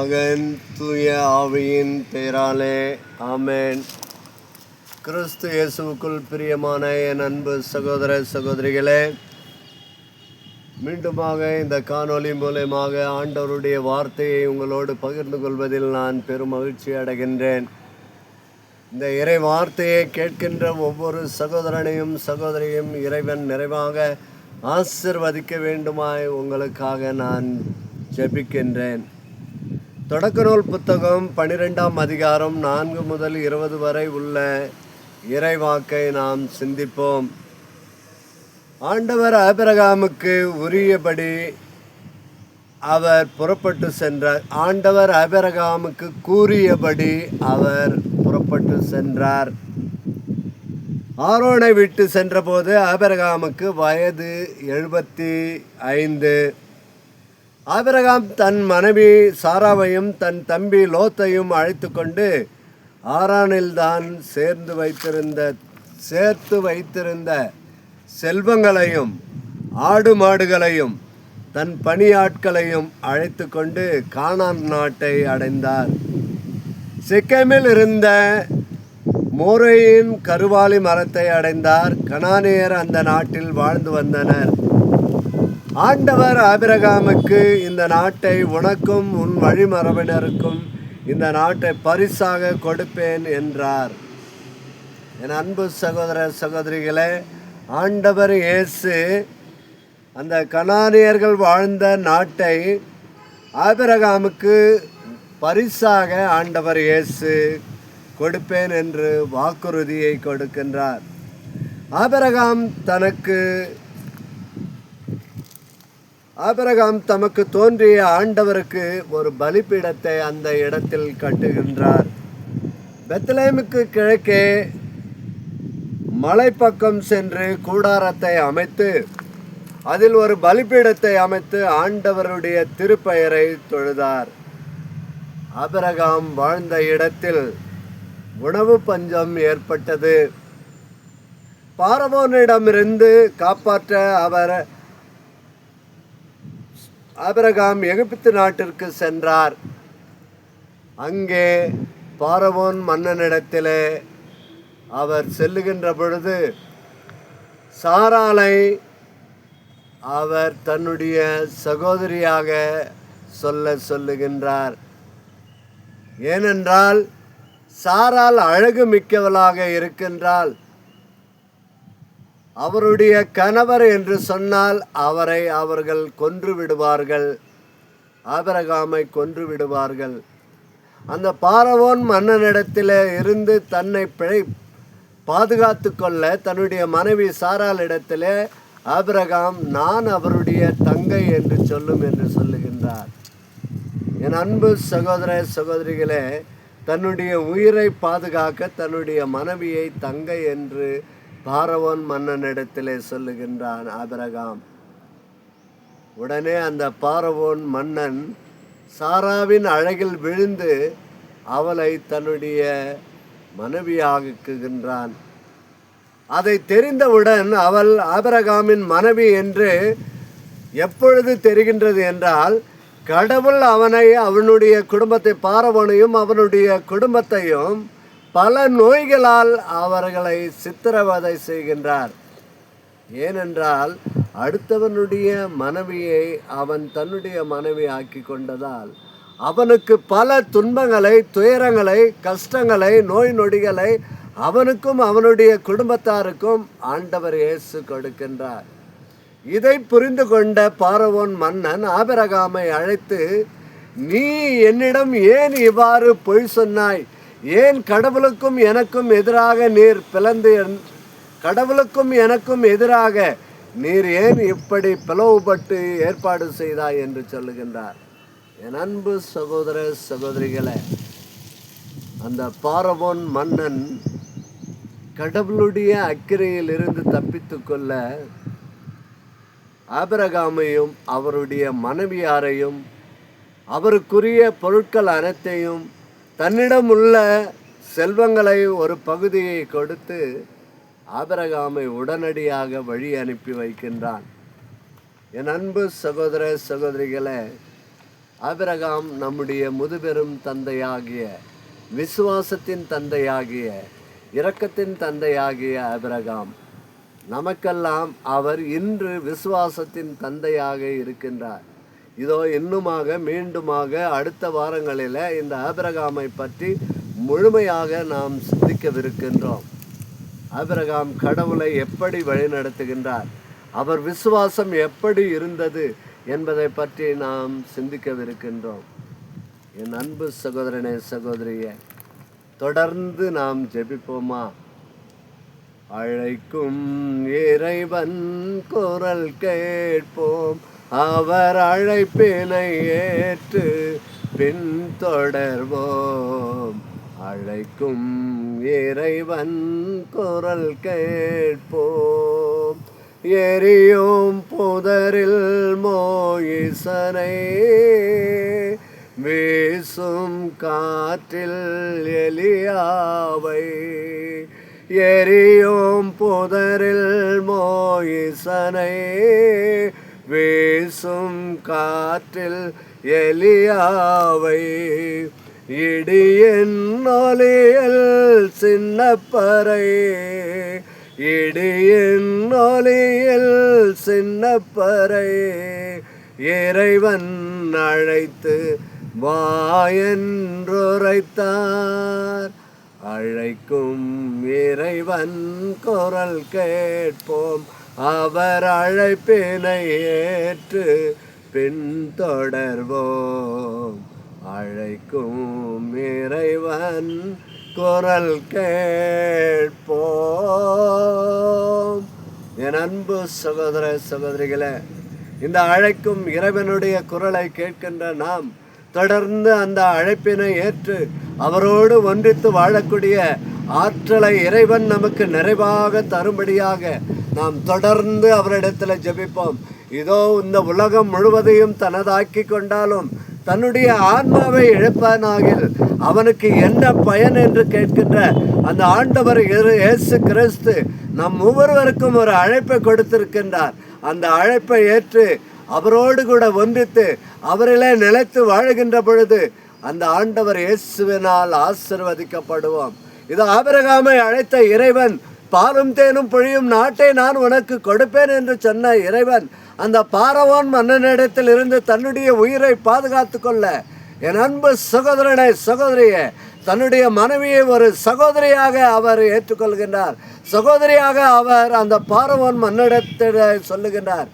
மகன் தூய ஆவியின் பெயராலே ஆமென். கிறிஸ்து இயேசுவுக்குள் பிரியமான என் அன்பு சகோதர சகோதரிகளே, மீண்டுமாக இந்த காணொளி மூலமாக ஆண்டவருடைய வார்த்தையை உங்களோடு பகிர்ந்து கொள்வதில் நான் பெரும் மகிழ்ச்சி அடைகின்றேன். இந்த இறை வார்த்தையை கேட்கின்ற ஒவ்வொரு சகோதரனையும் சகோதரியும் இறைவன் நிறைவாக ஆசிர்வதிக்க வேண்டுமாய் உங்களுக்காக நான் ஜெபிக்கின்றேன். தொடக்க நூல் புத்தகம் 12ஆம் அதிகாரம் 4 முதல் 20 வரை உள்ள இறைவாக்கை நாம் சிந்திப்போம். ஆண்டவர் ஆபிரகாமுக்கு உரியபடி அவர் புறப்பட்டு சென்றார். ஆண்டவர் ஆபிரகாமுக்கு கூறியபடி அவர் புறப்பட்டு சென்றார். ஆரோனை விட்டு சென்றபோது ஆபிரகாமுக்கு வயது 75. ஆபிரகாம் தன் மனைவி சாராவையும் தன் தம்பி லோத்தையும் அழைத்து கொண்டு ஆரானில்தான் சேர்த்து வைத்திருந்த செல்வங்களையும் ஆடு மாடுகளையும் தன் பணியாட்களையும் அழைத்து கொண்டு கானான் நாட்டை அடைந்தார். சிக்கேமில் இருந்த மோரேயின் கருவாலி மரத்தை அடைந்தார். கனானியர் அந்த நாட்டில் வாழ்ந்து வந்தனர். ஆண்டவர் ஆபிரகாமுக்கு, இந்த நாட்டை உனக்கும் உன் வழிமரபினருக்கும் இந்த நாட்டை பரிசாக கொடுப்பேன் என்றார். என் அன்பு சகோதர சகோதரிகளே, ஆண்டவர் இயேசு அந்த கனானியர்கள் வாழ்ந்த நாட்டை ஆபிரகாமுக்கு பரிசாக ஆண்டவர் இயேசு கொடுப்பேன் என்று வாக்குறுதியை கொடுக்கின்றார். ஆபிரகாம் தமக்கு தோன்றிய ஆண்டவருக்கு ஒரு பலிபீடத்தை அந்த இடத்தில் கட்டுகின்றார். பெத்லகேமுக்கு கிழக்கே மலைப்பக்கம் சென்று கூடாரத்தை அமைத்து அதில் ஒரு பலிபீடத்தை அமைத்து ஆண்டவருடைய திருப்பெயரை தொழுதார். ஆபிரகாம் வாழ்ந்த இடத்தில் உணவு பஞ்சம் ஏற்பட்டது. பார்வோனிடமிருந்து காப்பாற்ற ஆபிரகாம் எகிப்து நாட்டிற்கு சென்றார். அங்கே பார்வோன் மன்னனிடத்திலே அவர் செல்லுகின்ற பொழுது சாராளை அவர் தன்னுடைய சகோதரியாக சொல்லுகின்றார். ஏனென்றால் சாராள் அழகு மிக்கவளாக இருக்கின்றாள். அவருடைய கணவர் என்று சொன்னால் அவர்கள் கொன்று விடுவார்கள், ஆபிரகாமை கொன்று விடுவார்கள். அந்த பார்வோன் மன்னனிடத்தில் இருந்து தன்னை பாதுகாத்து கொள்ள தன்னுடைய மனைவி சாராளிடத்தில் ஆபிரகாம் நான் அவருடைய தங்கை என்று சொல்லுகின்றார். என் அன்பு சகோதர சகோதரிகளே, தன்னுடைய உயிரை பாதுகாக்க தன்னுடைய மனைவியை தங்கை என்று பார்வோன் மன்னனிடத்திலே சொல்லுகின்றான் ஆபிரகாம். உடனே அந்த பார்வோன் மன்னன் சாராவின் அழகில் விழுந்து அவளை தன்னுடைய மனைவியாக்குகின்றான். அதை தெரிந்தவுடன் அவள் ஆபிரகாமின் மனைவி என்று எப்பொழுது தெரிகின்றது என்றால், கடவுள் அவனுடைய குடும்பத்தை, பார்வோனையும் அவனுடைய குடும்பத்தையும் பல நோய்களால் அவர்களை சித்திரவதை செய்கின்றார். ஏனென்றால் அடுத்தவனுடைய மனைவியை அவன் தன்னுடைய மனைவி ஆக்கி கொண்டதால் அவனுக்கு பல துன்பங்களை, துயரங்களை, கஷ்டங்களை, நோய் நொடிகளை அவனுக்கும் அவனுடைய குடும்பத்தாருக்கும் ஆண்டவர் இயேசு கொடுக்கின்றார். இதை புரிந்து கொண்ட பார்வோன் மன்னன் ஆபிரகாமை அழைத்து, நீ என்னிடம் ஏன் இவ்வாறு பொய் சொன்னாய்? ஏன் கடவுளுக்கும் எனக்கும் எதிராக நீர் கடவுளுக்கும் எனக்கும் எதிராக நீர் ஏன் இப்படி பிளவுபட்டு ஏற்பாடு செய்தாய் என்று சொல்லுகின்றார். என் அன்பு சகோதர சகோதரிகளே, அந்த பார்வோன் மன்னன் கடவுளுடைய அக்கிரையில் இருந்து தப்பித்து கொள்ள ஆபிரகாமையும் அவருடைய மனைவியாரையும் அவருக்குரிய பொருட்கள் அனைத்தையும் தன்னிடம் உள்ள செல்வங்களை ஒரு பகுதியை கொடுத்து ஆபிரகாமை உடனடியாக வழி அனுப்பி வைக்கின்றான். என் அன்பு சகோதர சகோதரிகளே, ஆபிரகாம் நம்முடைய முதுபெரும் தந்தையாகிய, விசுவாசத்தின் தந்தையாகிய, இரக்கத்தின் தந்தையாகிய ஆபிரகாம் நமக்கெல்லாம் அவர் இன்று விசுவாசத்தின் தந்தையாக இருக்கின்றார். இதோ இன்னுமாக மீண்டுமாக அடுத்த வாரங்களில் இந்த ஆபிரகாமை பற்றி முழுமையாக நாம் சிந்திக்கவிருக்கின்றோம். ஆபிரகாம் கடவுளை எப்படி வழிநடத்துகின்றார், அவர் விசுவாசம் எப்படி இருந்தது என்பதை பற்றி நாம் சிந்திக்கவிருக்கின்றோம். என் அன்பு சகோதரனே, சகோதரியே, தொடர்ந்து நாம் ஜெபிப்போமா? அழைக்கும் இறைவன் குரல் கேட்போம், அவர் அழைப்பினை ஏற்று பின்தொடர்வோம். அழைக்கும் இறைவன் குரல் கேட்போம். எரியும் புதரில் மோயிசனை, வீசும் காற்றில் எலியாவை. எரியும் புதரில் மோயிசனை, வீசும் காற்றில் எலியாவை. இடியின் ஒலியில் சின்னப்பறை, இடியின் ஒலியில் சின்னப்பறை. இறைவன் அழைத்து வா என்றுரைத்தார். அழைக்கும் இறைவன் குரல் கேட்போம், அவர் அழைப்பினை ஏற்று பின்தொடர்வோம். அழைக்கும் இறைவன் குரல் கேட்போம். என் அன்பு சகோதர சகோதரிகளே, இந்த அழைக்கும் இறைவனுடைய குரலை கேட்கின்ற நாம் தொடர்ந்து அந்த அழைப்பினை ஏற்று அவரோடு ஒன்றித்து வாழக்கூடிய ஆற்றலை இறைவன் நமக்கு நிறைவாக தரும்படியாக நாம் தொடர்ந்து அவரிடத்தில் ஜெபிப்போம். இதோ இந்த உலகம் முழுவதையும் தனதாக்கி கொண்டாலும் தன்னுடைய ஆன்மாவை இழப்பானாகில் அவனுக்கு என்ன பயன் என்று கேட்கின்ற அந்த ஆண்டவர் இயேசு கிறிஸ்து நம் ஒவ்வொருவருக்கும் ஒரு அழைப்பை கொடுத்திருக்கின்றார். அந்த அழைப்பை ஏற்று அவரோடு கூட ஒன்றித்து அவரிலே நிலைத்து வாழுகின்ற பொழுது அந்த ஆண்டவர் இயேசுவினால் ஆசீர்வதிக்கப்படுவோம். இது ஆபிரகாமை அழைத்த இறைவன், பாலும் தேனும் பொழியும் நாட்டை நான் உனக்கு கொடுப்பேன் என்று சொன்ன இறைவன் அந்த பாரவோன் மன்னனிடத்தில் இருந்து தன்னுடைய உயிரை பாதுகாத்து கொள்ள, என் அன்பு சகோதரனை சகோதரியே, தன்னுடைய மனைவியை ஒரு சகோதரியாக அவர் ஏற்றுக்கொள்கின்றார். சகோதரியாக அவர் அந்த பாரவோன் மன்னனிடத்தில் சொல்லுகின்றார்.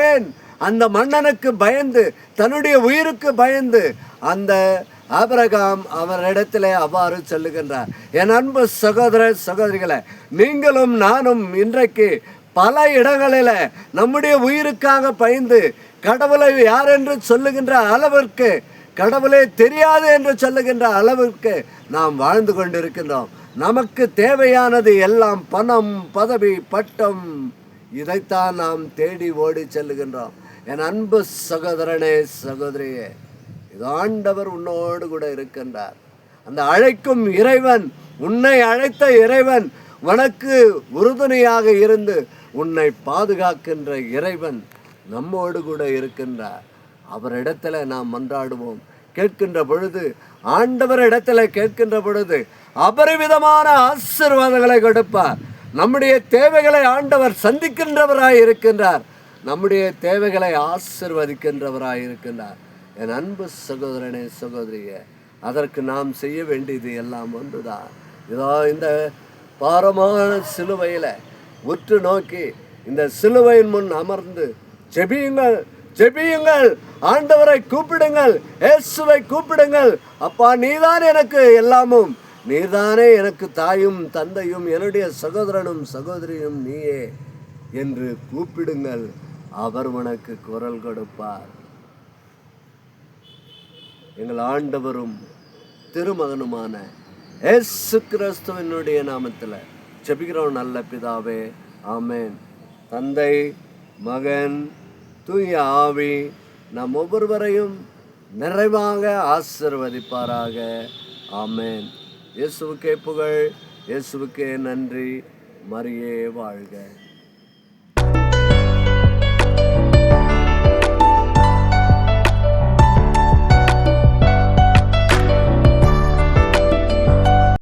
ஏன்? அந்த மன்னனுக்கு பயந்து, தன்னுடைய உயிருக்கு பயந்து அந்த ஆபிரகாம் அவரிடத்திலே அவ்வாறு சொல்லுகின்றார். என் அன்பு சகோதர சகோதரிகளை, நீங்களும் நானும் இன்றைக்கு பல இடங்களில் நம்முடைய உயிருக்காக பயந்து கடவுளை யார் என்று சொல்லுகின்ற அளவிற்கு, கடவுளே தெரியாது என்று சொல்லுகின்ற அளவிற்கு நாம் வாழ்ந்து கொண்டிருக்கின்றோம். நமக்கு தேவையானது எல்லாம் பணம், பதவி, பட்டம், இதைத்தான் நாம் தேடி ஓடி செல்லுகின்றோம். என் அன்பு சகோதரனே சகோதரியே, இது ஆண்டவர் உன்னோடு கூட இருக்கின்றார். அந்த அழைக்கும் இறைவன், உன்னை அழைத்த இறைவன், உனக்கு உறுதுணையாக இருந்து உன்னை பாதுகாக்கின்ற இறைவன் நம்மோடு கூட இருக்கின்றார். அவரிடத்துல நாம் மன்றாடுவோம். கேட்கின்ற பொழுது, ஆண்டவர் இடத்துல கேட்கின்ற பொழுது அபரிவிதமான ஆசீர்வாதங்களை கொடுப்பார். நம்முடைய தேவைகளை ஆண்டவர் சந்திக்கின்றவராய் இருக்கின்றார். நம்முடைய தேவைகளை ஆசீர்வதிக்கின்றவராய் இருக்கின்றார். என் அன்பு சகோதரனே சகோதரியே, அதற்கு நாம் செய்ய வேண்டியது எல்லாம் ஒன்றுதான். இதோ இந்த பாரமான சிலுவையில் உற்று நோக்கி இந்த சிலுவையின் முன் அமர்ந்து ஜெபியுங்கள், ஜெபியுங்கள், ஆண்டவரை கூப்பிடுங்கள், இயேசுவை கூப்பிடுங்கள். அப்பா, நீதான் எனக்கு எல்லாமும், நீதானே எனக்கு தாயும் தந்தையும், என்னுடைய சகோதரனும் சகோதரியும் நீயே என்று கூப்பிடுங்கள். அவர் உனக்கு குரல் கொடுப்பார். எங்கள் ஆண்டவரும் திருமகனுமான இயேசு கிறிஸ்துவினுடைய நாமத்தில் ஜெபிக்கிறோம் நல்ல பிதாவே, ஆமென். தந்தை, மகன், தூய ஆவி நம் ஒவ்வொருவரையும் நிறைவாக ஆசீர்வதிப்பாராக. ஆமென். இயேசுவுக்கே புகழ், இயேசுவுக்கே நன்றி. மரியே வாழ்க.